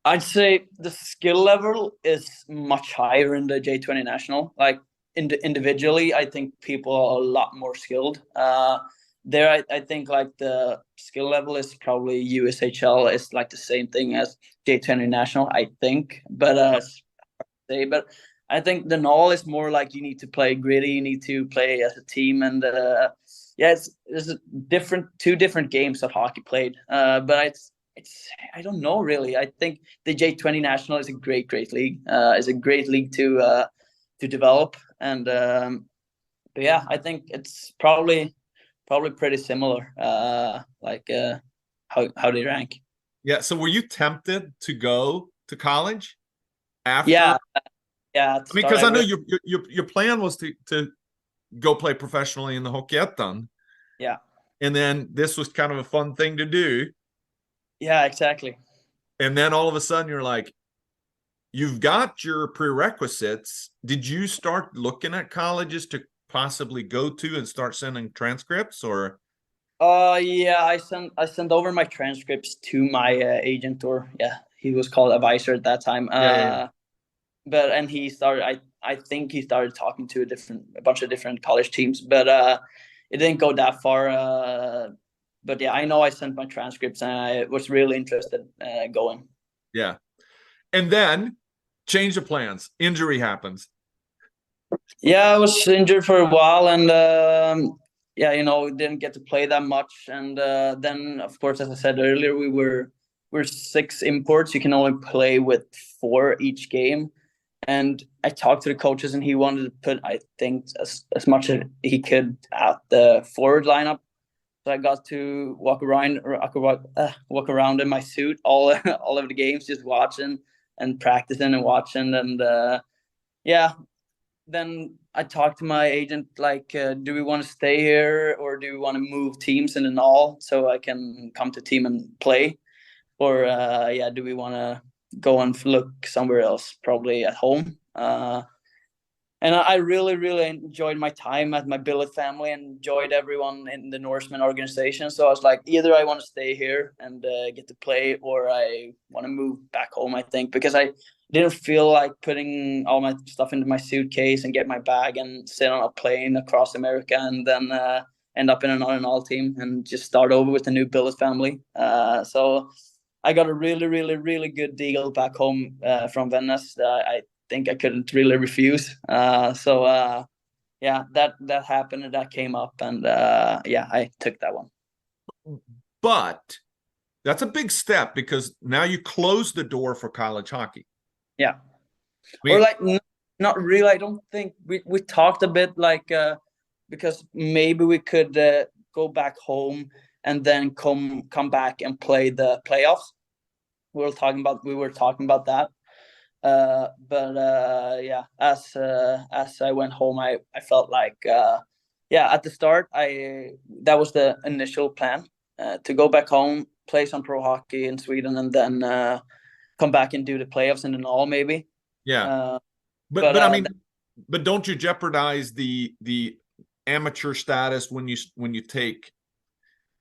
I'd say the skill level is much higher in the J20 National. Like individually, I think people are a lot more skilled. There, I think like the skill level is probably USHL is like the same thing as J20 National, I think. But but I think the NAHL is more like you need to play gritty, you need to play as a team, and it's two different games of hockey played. But it's I don't know really. I think the J20 National is a great league. It's a great league to develop, and but yeah, I think it's probably pretty similar. How they rank. Yeah. So were you tempted to go to college after? Yeah. Because I know your plan was to go play professionally in the Hockeyettan. Yeah. And then this was kind of a fun thing to do. Yeah, exactly. And then all of a sudden you're like, you've got your prerequisites. Did you start looking at colleges to possibly go to and start sending transcripts, or? Yeah, I sent over my transcripts to my agent, or he was called advisor at that time. But and he started. I think he started talking to a bunch of different college teams, but it didn't go that far. But yeah, I know I sent my transcripts, and I was really interested going. Yeah, and then change of plans. Injury happens. Yeah, I was injured for a while, and didn't get to play that much. And then, of course, as I said earlier, we're 6 imports. You can only play with 4 each game. And I talked to the coaches, and he wanted to put, I think, as much as he could at the forward lineup. So I got to walk around in my suit all of the games, just watching and practicing and watching. And then I talked to my agent, like, do we want to stay here, or do we want to move teams in the NAHL so I can come to team and play? Or, do we want to go and look somewhere else, probably at home? And I really, really enjoyed my time at my billet family and enjoyed everyone in the Norseman organization. So I was like, either I want to stay here and get to play, or I want to move back home, I think, because I didn't feel like putting all my stuff into my suitcase and get my bag and sit on a plane across America and then end up in another NAHL team and just start over with a new billet family. So I got a really, really, really good deal back home from Venice that I think I couldn't really refuse. That happened, and that came up, and I took that one. But that's a big step, because now you close the door for college hockey. Yeah. Or like, not really. I don't think we talked a bit, like, because maybe we could go back home and then come back and play the playoffs. We were talking about that. As I went home, I felt like, at the start, that was the initial plan, to go back home, play some pro hockey in Sweden, and then come back and do the playoffs in the NAHL maybe. Yeah. But But I mean, but don't you jeopardize the amateur status when you take,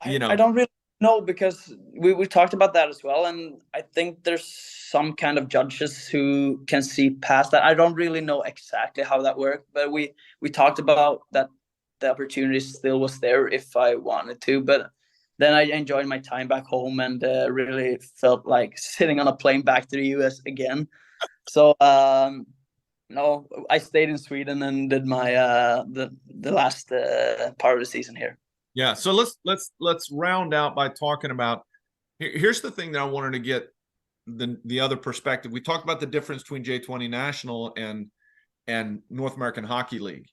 you know? I don't really know, because we talked about that as well, and I think there's some kind of judges who can see past that. I don't really know exactly how that worked, but we talked about that the opportunity still was there if I wanted to. But then I enjoyed my time back home, and really felt like sitting on a plane back to the US again. So no, I stayed in Sweden and did my the last part of the season here. Yeah. So let's round out by talking about, here's the thing that I wanted to get the other perspective. We talked about the difference between J20 National and North American Hockey League.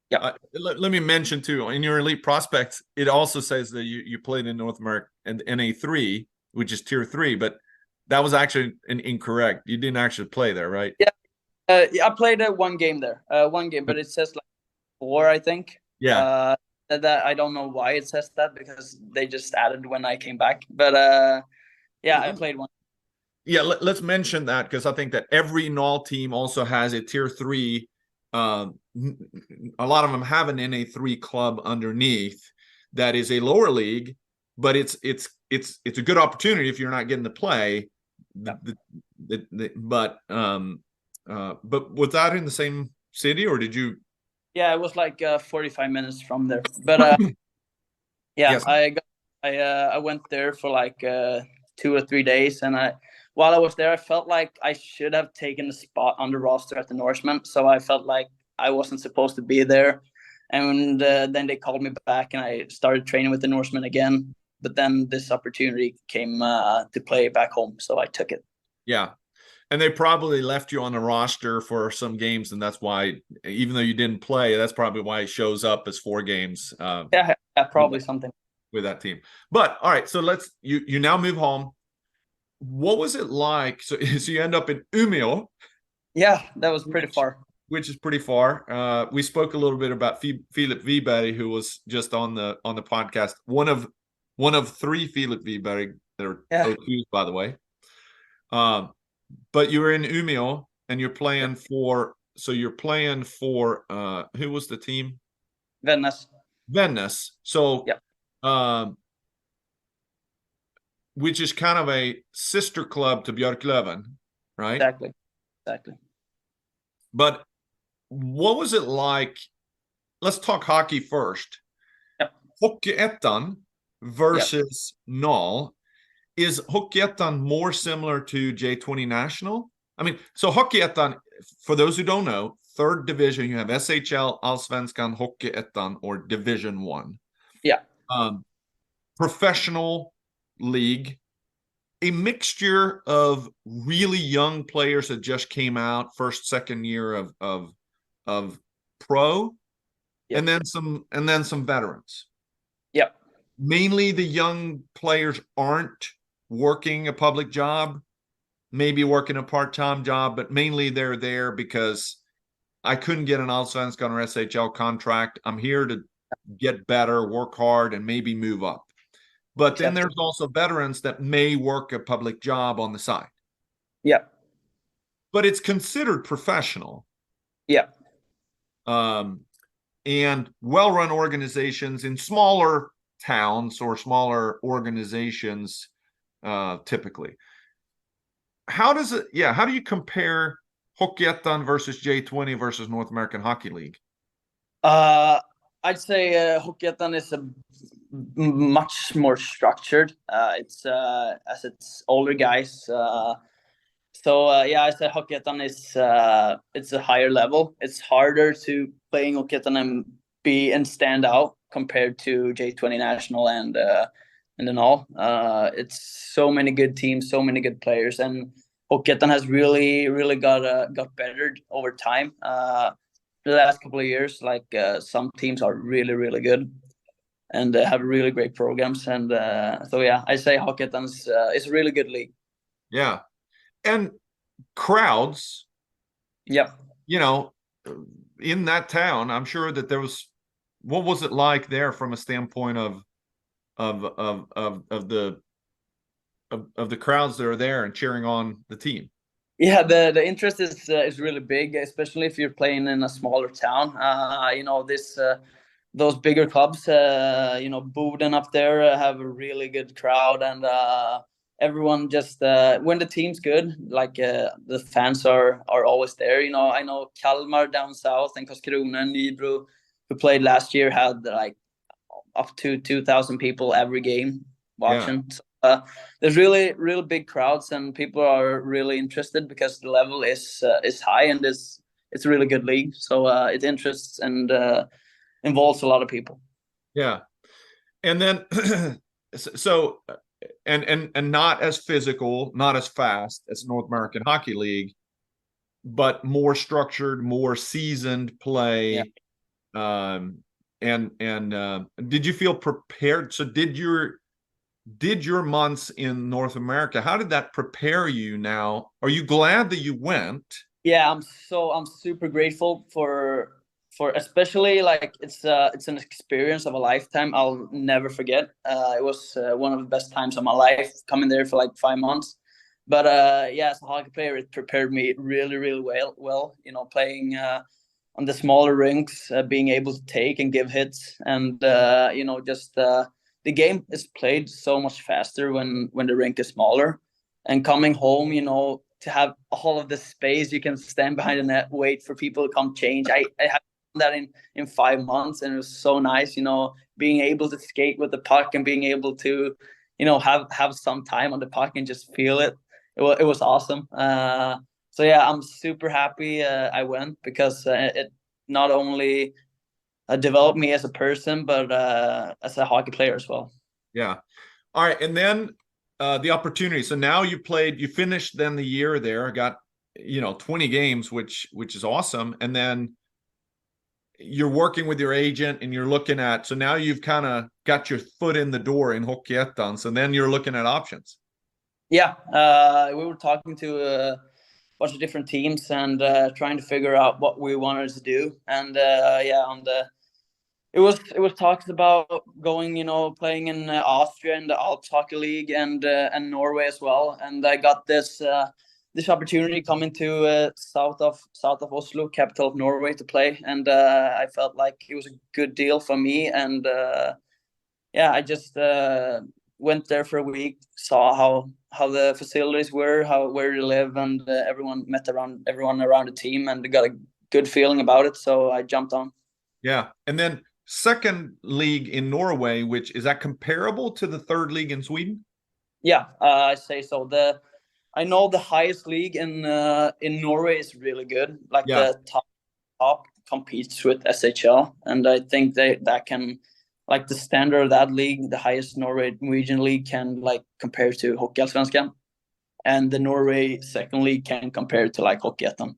Yeah. Let me mention too, in your elite prospects, it also says that you played in North America and NA3, which is tier 3, but that was actually incorrect. You didn't actually play there, right? Yeah. I played one game there, but it says like 4, I think. Yeah. That I don't know why it says that, because they just added when I came back. But yeah, I played one. Yeah, let's mention that, because I think that every NAHL team also has a tier 3. A lot of them have an NA3 club underneath that is a lower league, but it's a good opportunity if you're not getting to play. But was that in the same city, or did you? Yeah, it was like 45 minutes from there. But yeah, Yes. I went there for like 2 or 3 days, and while I was there, I felt like I should have taken a spot on the roster at the Norseman. So I felt like I wasn't supposed to be there, and then they called me back, and I started training with the Norseman again. But then this opportunity came to play back home, so I took it. Yeah. And they probably left you on the roster for some games, and that's why, even though you didn't play, that's probably why it shows up as 4 games. Yeah, probably something with that team. But all right, so you now move home. What was it like? So you end up in Umeå. Yeah, that was pretty far. Which is pretty far. We spoke a little bit about Philip Wiberg, who was just on the podcast. One of 3 Philip Wiberg that are O2s, by the way. But you were in Umeå, and you're playing for. So you're playing for who was the team? Vännäs. So which is kind of a sister club to Björklöven, right? Exactly. But what was it like? Let's talk hockey first. Yep. Hockeyettan versus NAHL. Is Hockeyettan more similar to J20 National? I mean, so Hockeyettan, for those who don't know, 3rd division, you have SHL, Allsvenskan, Hockeyettan, or Division 1. Yeah. Professional league, a mixture of really young players that just came out, first, second year of pro, and then some veterans. Yep. Mainly the young players aren't working a public job, maybe working a part-time job, but mainly they're there because I couldn't get an Allsvenskan or SHL contract. I'm here to get better, work hard, and maybe move up. But then there's also veterans that may work a public job on the side. Yeah. But it's considered professional. Yeah. And well-run organizations in smaller towns or smaller organizations, typically. How do you compare Hockeyettan versus J20 versus North American Hockey League? I'd say Hockeyettan is a much more structured. It's older guys. So yeah, I say Hockeyettan is it's a higher level. It's harder to play in Hockeyettan and stand out compared to J20 National and then all. It's so many good teams, so many good players, and Hockeyettan has really got better over time. The last couple of years, like some teams are really good and have really great programs. And so yeah, I say Hockeyettan is a really good league. Yeah, and crowds. Yep. You know, in that town, I'm sure that there was. What was it like there from a standpoint of the crowds that are there and cheering on the team? Yeah, the interest is really big, especially if you're playing in a smaller town. This those bigger clubs, Boden up there have a really good crowd, and everyone just when the team's good, like the fans are always there. I know Kalmar down south and Karlskrona and Nybro, who played last year, had like up to 2,000 people every game Yeah. watching. So, there's really big crowds, and people are really interested because the level is high, and it's a really good league. So it interests and involves a lot of people. Yeah. And then so and not as physical, not as fast as North American Hockey League, but more structured, more seasoned play. Yeah. And did you feel prepared? So did your months in North America, how did that prepare you now? Are you glad that you went? Yeah, I'm super grateful for especially like it's an experience of a lifetime. I'll never forget. It was one of the best times of my life coming there for like 5 months. But yeah, as a hockey player, it prepared me really well. Playing on the smaller rinks, being able to take and give hits, and just the game is played so much faster when the rink is smaller. And coming home, to have all of the space, you can stand behind the net, wait for people to come change. I have done that in 5 months, and it was so nice, being able to skate with the puck and being able to, have some time on the puck and just feel it. It was awesome. So yeah, I'm super happy I went, because it not only developed me as a person, but as a hockey player as well. Yeah. All right. And then the opportunity. So now you finished then the year there, got 20 games, which is awesome. And then you're working with your agent and you're looking at, so now you've kind of got your foot in the door in Hockeyettan. So then you're looking at options. Yeah, we were talking to a bunch of different teams and trying to figure out what we wanted to do. And yeah, it was talks about going, playing in Austria in the Alps Hockey League, and Norway as well. And I got this opportunity coming to south of Oslo, capital of Norway, to play, and I felt like it was a good deal for me. And yeah, I just went there for a week, saw how the facilities were, where you live, and everyone around the team, and got a good feeling about it. So I jumped on. Yeah, and then second league in Norway, which is that comparable to the third league in Sweden? Yeah, I say so. I know the highest league in Norway is really good. Like the top competes with SHL, and I think that can, like the standard of that league, the highest Norwegian league can like compare to Hockeyallsvenskan, and the Norway second league can compare to like Hockeyettan.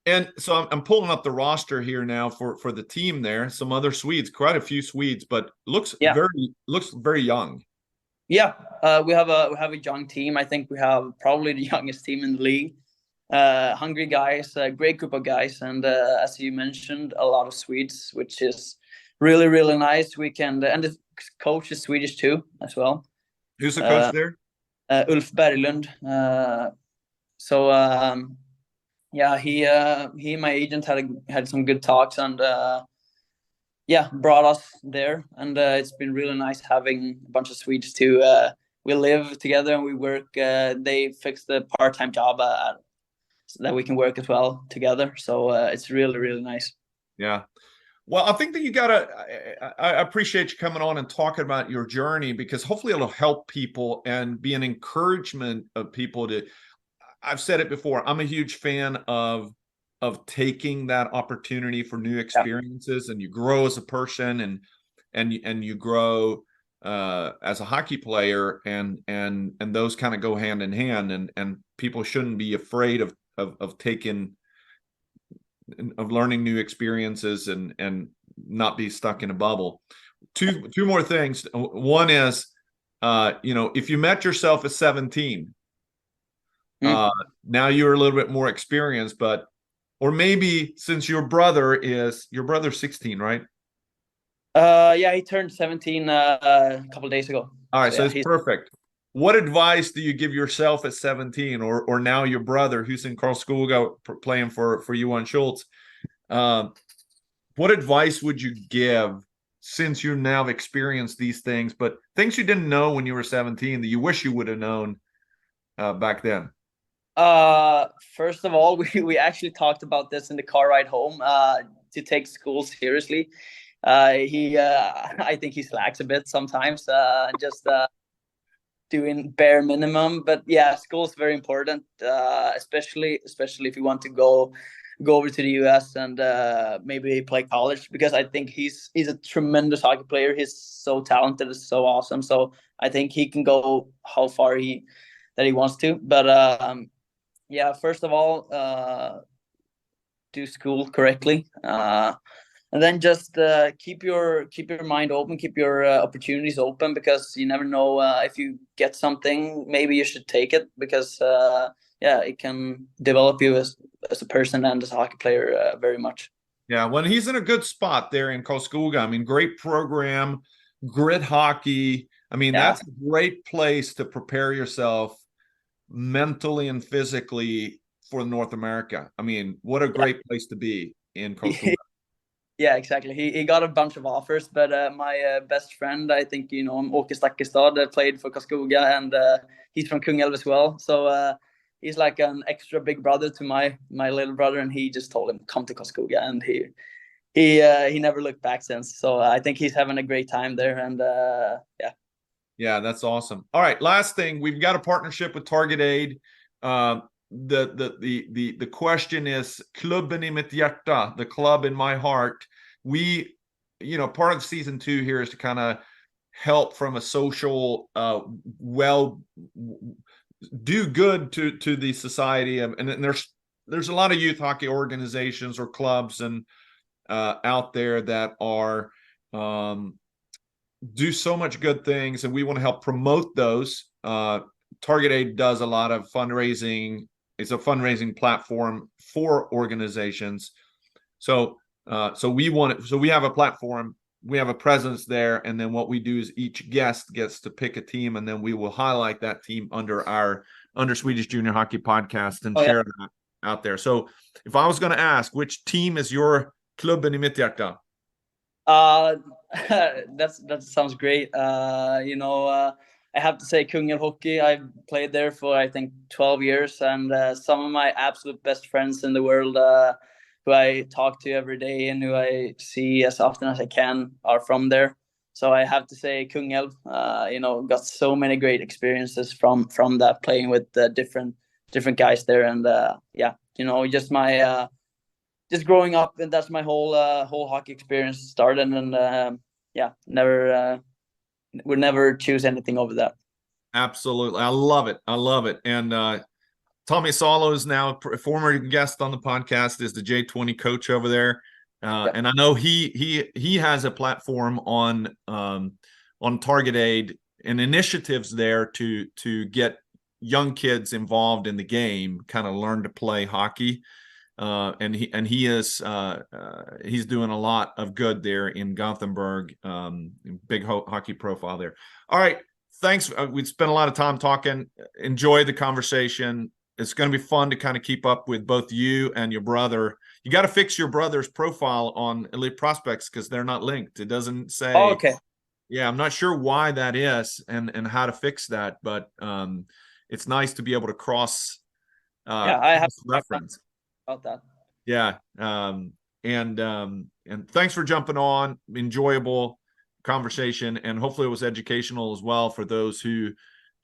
And so I'm pulling up the roster here now for the team there. Some other Swedes, quite a few Swedes, but looks very young. Yeah, we have a young team. I think we have probably the youngest team in the league. Hungry guys, a great group of guys, and as you mentioned, a lot of Swedes, which is really nice. We can, and the coach is Swedish too as well. Who's the coach there? Ulf Berglund. Yeah, he and my agent had some good talks, and yeah, brought us there. And it's been really nice having a bunch of Swedes too. We live together and we work. They fixed the part-time job so that we can work as well together. So it's really nice. Yeah. Well, I think that you gotta, I appreciate you coming on and talking about your journey, because hopefully it'll help people and be an encouragement of people to, I've said it before, I'm a huge fan of taking that opportunity for new experiences, and you grow as a person, and you grow as a hockey player, and those kind of go hand in hand, and people shouldn't be afraid of taking, of learning new experiences, and not be stuck in a bubble. Two more things. One is, if you met yourself at 17, now you're a little bit more experienced, or maybe since your brother's 16, right? Yeah, he turned 17 a couple of days ago. All right, so it's perfect. what advice do you give yourself at 17, or now your brother who's in Karlskrona playing for Johan Schultz? What advice would you give, since you now have experienced these things, but things you didn't know when you were 17 that you wish you would have known back then? First of all, we actually talked about this in the car ride home, to take school seriously. I think he slacks a bit sometimes, just doing bare minimum. But yeah, school is very important, especially if you want to go over to the US and maybe play college, because I think he's a tremendous hockey player. He's so talented, is so awesome. So I think he can go how far he wants to. But yeah, first of all, do school correctly, and then just keep your mind open, keep your opportunities open, because you never know, if you get something, maybe you should take it, because yeah, it can develop you as a person and as a hockey player very much. Yeah, well, he's in a good spot there in Karlskrona. I mean, great program, grit hockey. I mean, Yeah. that's a great place to prepare yourself mentally and physically for North America. I mean, what a great place to be in Karlskrona. Yeah, exactly. He got a bunch of offers, but my best friend, I think you know him, Åke Stakkestad, played for Karlskoga, and he's from Kungälv as well. So he's like an extra big brother to my little brother, and he just told him come to Karlskoga, and he never looked back since. So I think he's having a great time there, and yeah. Yeah, that's awesome. All right, last thing, we've got a partnership with Target Aid. The question is, klubben i mitt hjärta, the club in my heart. We, part of season 2 here is to kind of help from a social, do good to the society, and there's a lot of youth hockey organizations or clubs and out there that are do so much good things, and we want to help promote those. Target Aid does a lot of fundraising. It's a fundraising platform for organizations. So we have a platform, we have a presence there, and then what we do is each guest gets to pick a team, and then we will highlight that team under Swedish Junior Hockey Podcast and share that out there. So if I was going to ask, which team is your klubben i mitt hjärta? That sounds great. I have to say Kungälv Hockey. I've played there for I think 12 years, and some of my absolute best friends in the world, who I talk to every day and who I see as often as I can, are from there. So I have to say Kungälv. Got so many great experiences from that, playing with different guys there, and just my just growing up, and that's my whole hockey experience started, and would never choose anything over that. Absolutely. I love it. And Tommy Salo is now a former guest on the podcast, is the J20 coach over there. And I know he has a platform on Target Aid and initiatives there to get young kids involved in the game, kind of learn to play hockey. And he's doing a lot of good there in Gothenburg. Big hockey profile there. All right, thanks. We spent a lot of time talking. Enjoy the conversation. It's going to be fun to kind of keep up with both you and your brother. You got to fix your brother's profile on Elite Prospects because they're not linked. It doesn't say. Oh, okay. Yeah, I'm not sure why that is and how to fix that, but it's nice to be able to cross. I have reference about that. Yeah. And thanks for jumping on. Enjoyable conversation, and hopefully it was educational as well for those who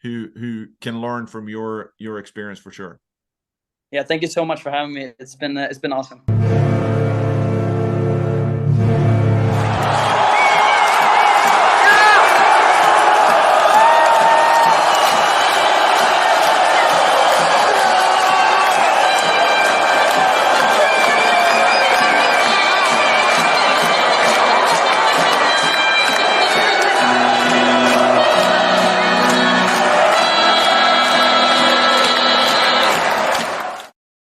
can learn from your experience for sure. Yeah, thank you so much for having me. It's been awesome.